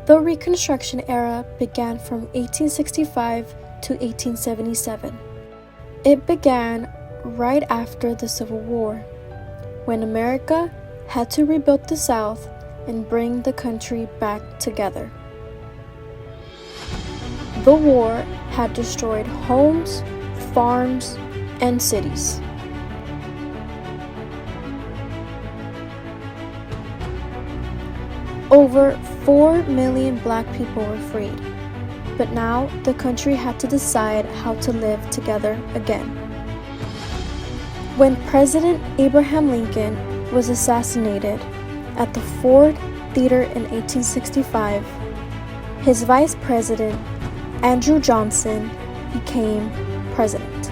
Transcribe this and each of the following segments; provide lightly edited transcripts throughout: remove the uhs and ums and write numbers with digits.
The Reconstruction era began from 1865 to 1877. It began right after the Civil War, when America had to rebuild the South and bring the country back together. The war had destroyed homes, farms, and cities. Over 4 million black people were freed, but now the country had to decide how to live together again. When President Abraham Lincoln was assassinated at the Ford Theater in 1865, his vice president, Andrew Johnson, became president.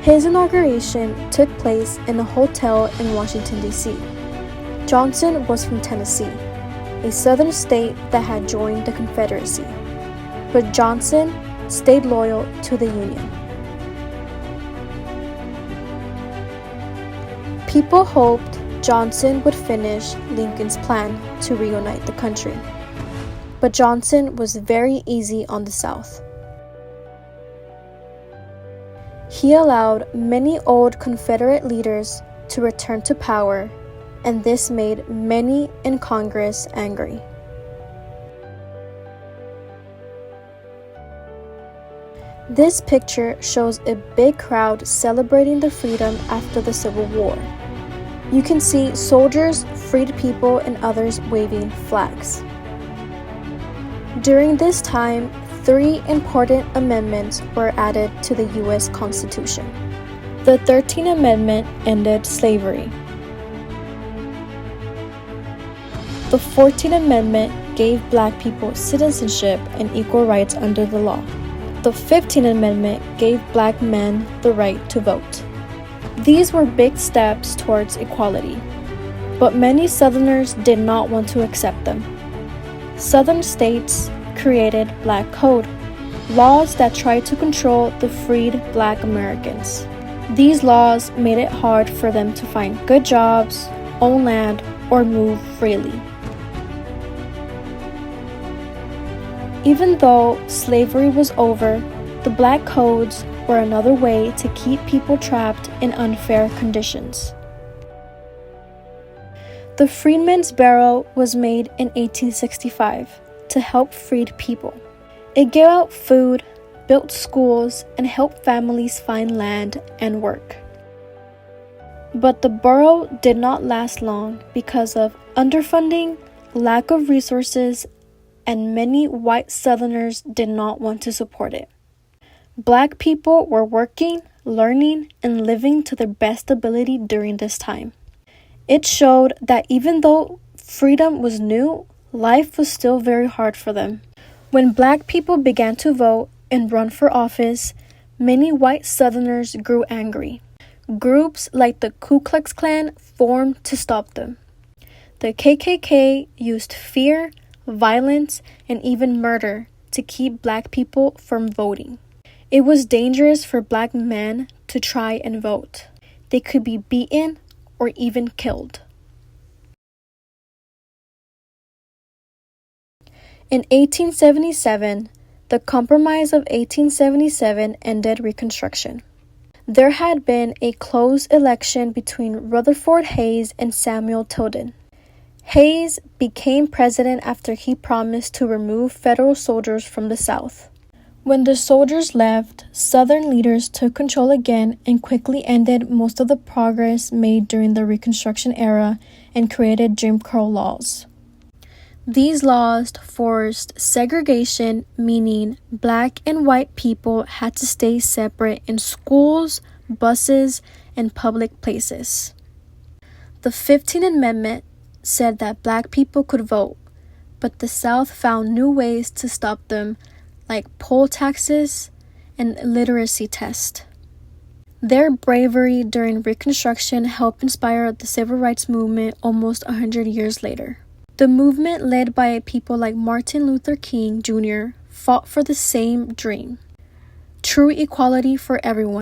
His inauguration took place in a hotel in Washington, D.C. Johnson was from Tennessee, a southern state that had joined the Confederacy, but Johnson stayed loyal to the Union. People hoped Johnson would finish Lincoln's plan to reunite the country, but Johnson was very easy on the South. He allowed many old Confederate leaders to return to power, and this made many in Congress angry. This picture shows a big crowd celebrating the freedom after the Civil War. You can see soldiers, freed people, and others waving flags. During this time, 3 important amendments were added to the U.S. Constitution. The 13th Amendment ended slavery. The 14th Amendment gave black people citizenship and equal rights under the law. The 15th Amendment gave black men the right to vote. These were big steps towards equality, but many Southerners did not want to accept them. Southern states created Black Code, laws that tried to control the freed black Americans. These laws made it hard for them to find good jobs, own land, or move freely. Even though slavery was over, the Black Codes were another way to keep people trapped in unfair conditions. The Freedmen's Bureau was made in 1865 to help freed people. It gave out food, built schools, and helped families find land and work. But the Bureau did not last long because of underfunding, lack of resources, and many white Southerners did not want to support it. Black people were working, learning, and living to their best ability during this time. It showed that even though freedom was new, life was still very hard for them. When black people began to vote and run for office, many white Southerners grew angry. Groups like the Ku Klux Klan formed to stop them. The KKK used fear, violence, and even murder to keep black people from voting. It was dangerous for black men to try and vote. They could be beaten or even killed. In 1877, the Compromise of 1877 ended Reconstruction. There had been a close election between Rutherford Hayes and Samuel Tilden. Hayes became president after he promised to remove federal soldiers from the South. When the soldiers left, Southern leaders took control again and quickly ended most of the progress made during the Reconstruction era and created Jim Crow laws. These laws forced segregation, meaning black and white people had to stay separate in schools, buses, and public places. The 15th Amendment said that black people could vote, but the South found new ways to stop them, like poll taxes and literacy tests. Their bravery during Reconstruction helped inspire the civil rights movement almost 100 years later. The movement, led by people like Martin Luther King Jr., fought for the same dream: true equality for everyone.